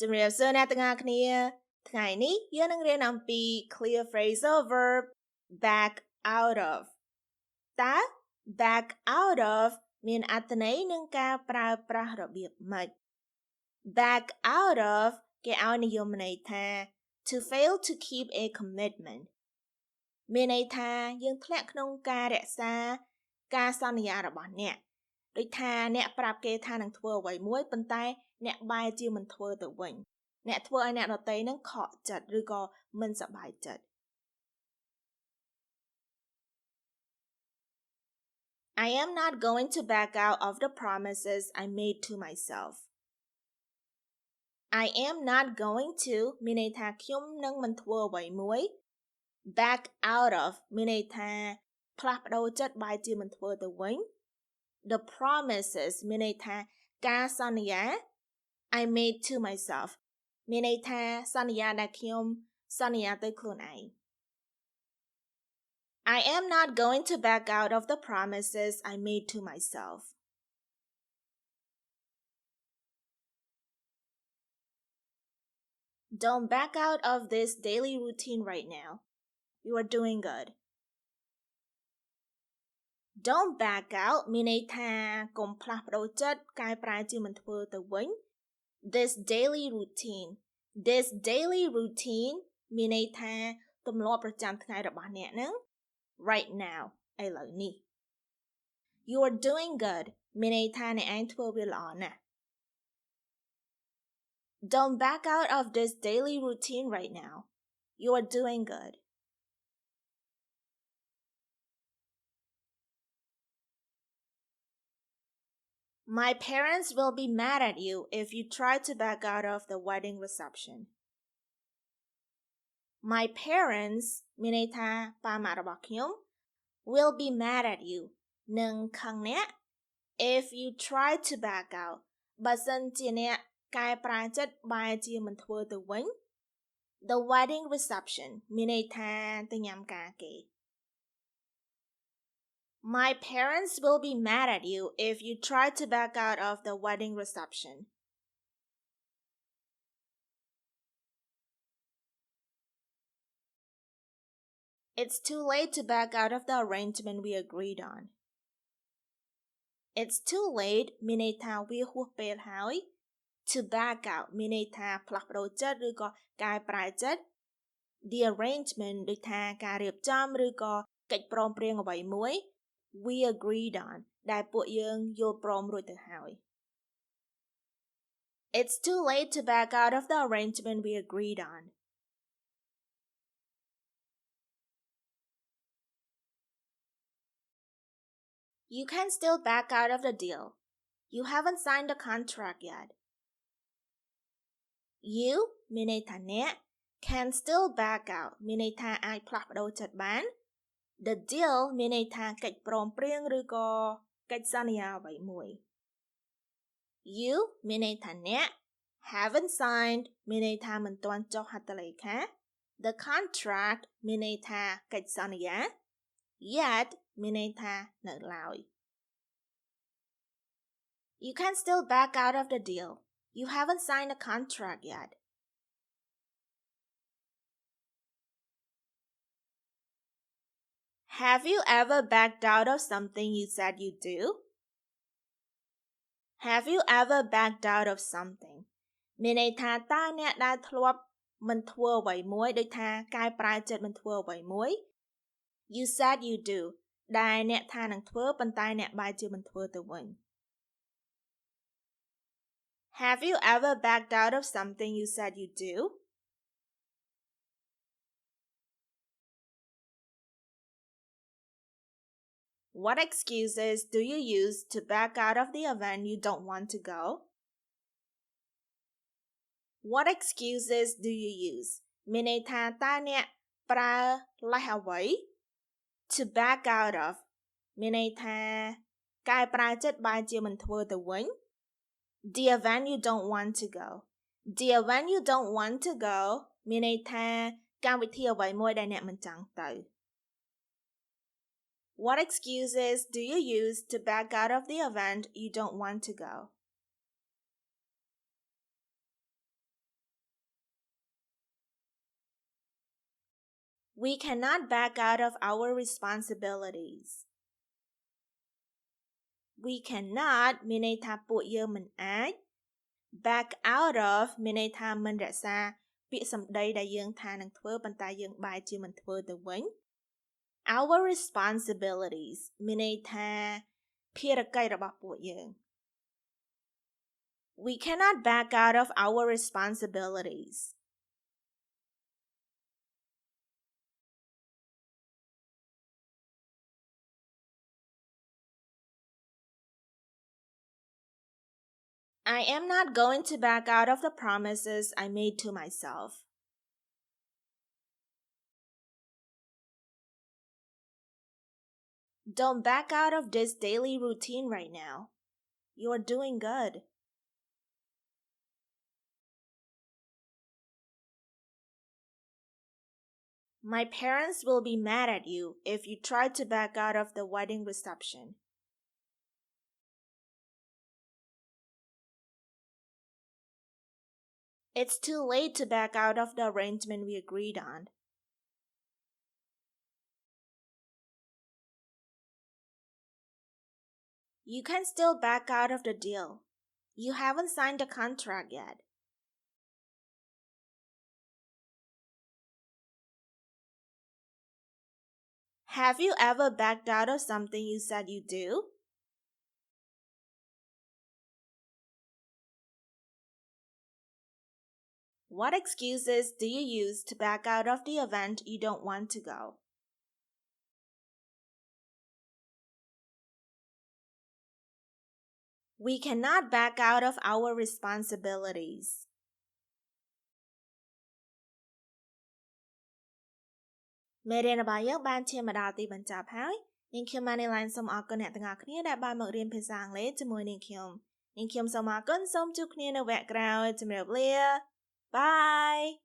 ជំរាបសួរអ្នកទាំងអស់គ្នាថ្ងៃនេះយើងនឹងរៀនអំពី clear phrasal verb back out of តើ back out of មានអត្ថន័យនឹងការប្រើប្រាស់របៀបម៉េច back out of គេឲ្យនិយមន័យថា to fail to keep a commitment មានន័យថាយើងធ្លាក់ក្នុងការរក្សាការសន្យារបស់អ្នកដូចថាអ្នកប្រាប់គេថានឹងធ្វើអ្វីមួយប៉ុន្តែអ្នកបែរជាមិនធ្វើទៅវិញអ្នកធ្វើឲ្យអ្នកដទៃនឹងខកចិត្តឬក៏មិនសប្បាយចិត្ត I am not going to back out of the promises I made to myself I am not going to មានន័យថាខ្ញុំនឹងមិនធ្វើអ្វីមួយ back out of មានន័យថាផ្លាស់ប្ដូរចិត្តបែរជាមិនធ្វើទៅវិញ the promises មានន័យថាការសន្យា I made to myself មានន័យថាសន្យាដែលខ្ញុំសន្យាទៅខ្លួនឯង I am not going to back out of the promises I made to myself Don't back out of this daily routine right now You are doing good Don't back out មានន័យថាកុំផ្លាស់ប្ដូរចិត្តកែប្រែជាមិនធ្វើទៅវិញ This daily routine មានន័យថាទម្លាប់ប្រចាំថ្ងៃរបស់អ្នកហ្នឹង right now ឥឡូវនេះ You are doing good មានន័យថាអ្នកឯងធ្វើវាល្អណាស់ Don't back out of this daily routine right now You are doing good My parents will be mad at you if you try to back out of the wedding reception My parents មានន័យថាប៉ាម៉ាក់របស់ខ្ញុំ will be mad at you នឹងខឹងអ្នក if you try to back out បើសិនជាអ្នកកែប្រែចិត្តបែរជាមិនធ្វើទៅវិញ the wedding reception មានន័យថាទៅញ៉ាំការគេ My parents will be mad at you if you try to back out of the wedding reception It's too late to back out of the arrangement we agreed on. It's too late មានន័យថាវាហួសពេលហើយ to back out មានន័យថាផ្លាស់ប្ដូរចិត្តឬក៏កែប្រែចិត្ត the arrangement ដូចថាការរៀបចំឬក៏កិច្ចព្រមព្រៀងអ្វីមួយ we agreed on ដែលពួកយើងយល់ព្រមរួចទៅហើយ It's too late to back out of the arrangement we agreed on. You can still back out of the deal. You haven't signed the contract yet. You មានន័យថាអ្នក can still back out មានន័យថាអាចផ្លាស់ប្ដូរចិត្តបាន The deal មានន័យថាកិច្ចព្រមព្រៀងឬក៏កិច្ចសន្យាអ្វីមួយ You មានន័យថាអ្នក haven't signed មានន័យថាមិនទាន់ចុះហត្ថលេខា The contract មានន័យថាកិច្ចសន្យា Yet មានន័យថានៅឡើយ You can still back out of the deal. You haven't signed a contract yet. Have you ever backed out of something you said you'd do? Have you ever backed out of something? មានន័យថាតើអ្នកដែលធ្លាប់មិនធ្វើអ្វីមួយដូចថាកែប្រែចិត្តមិនធ្វើអ្វីមួយ You said you do ដែលអ្នកថានឹងធ្វើប៉ុន្តែអ្នកបែរជាមិនធ្វើទៅវិញ Have you ever backed out of something you said you'd do? What excuses do you use to back out of the event you don't want to go? What excuses do you use? មានន័យថាតើអ្នកប្រើលេសអ្វី to back out of មានន័យថាកែប្រែចិត្តបែរជាមិនធ្វើទៅវិញ The event you don't want to go. The event you don't want to go មានន័យថាកម្មវិធីអ្វីមួយដែលអ្នកមិនចង់ទៅ What excuses do you use to back out of the event you don't want to go? We cannot back out of our responsibilities. We cannot មានន័យថាពួកយើងមិនអាច back out of មានន័យថាមិនរក្សាពាក្យសម្ដីដែលយើងថានឹងធ្វើប៉ុន្តែយើងបែរជាមិនធ្វើទៅវិញ Our responsibilities មានន័យថាភារកិច្ចរបស់ពួកយើង We cannot back out of our responsibilities. I am not going to back out of the promises I made to myself. Don't back out of this daily routine right now. You're doing good. My parents will be mad at you if you try to back out of the wedding reception. It's too late to back out of the arrangement we agreed on. You can still back out of the deal. You haven't signed the contract yet. Have you ever backed out of something you said you do? What excuses do you use to back out of the event you don't want to go? We cannot back out of our responsibilities. មេរៀនរបស់យើងបានឈានមកដល់ទីបញ្ចប់ហើយនាងខ្ញុំ Manylen សូមអរគុណអ្នកទាំងអស់គ្នាដែលបានមករៀនភាសាអង់គ្លេសជាមួយនាងខ្ញុំសូមអរគុណសូមជួបគ្នានៅវគ្គក្រោយជម្រាបលា Bye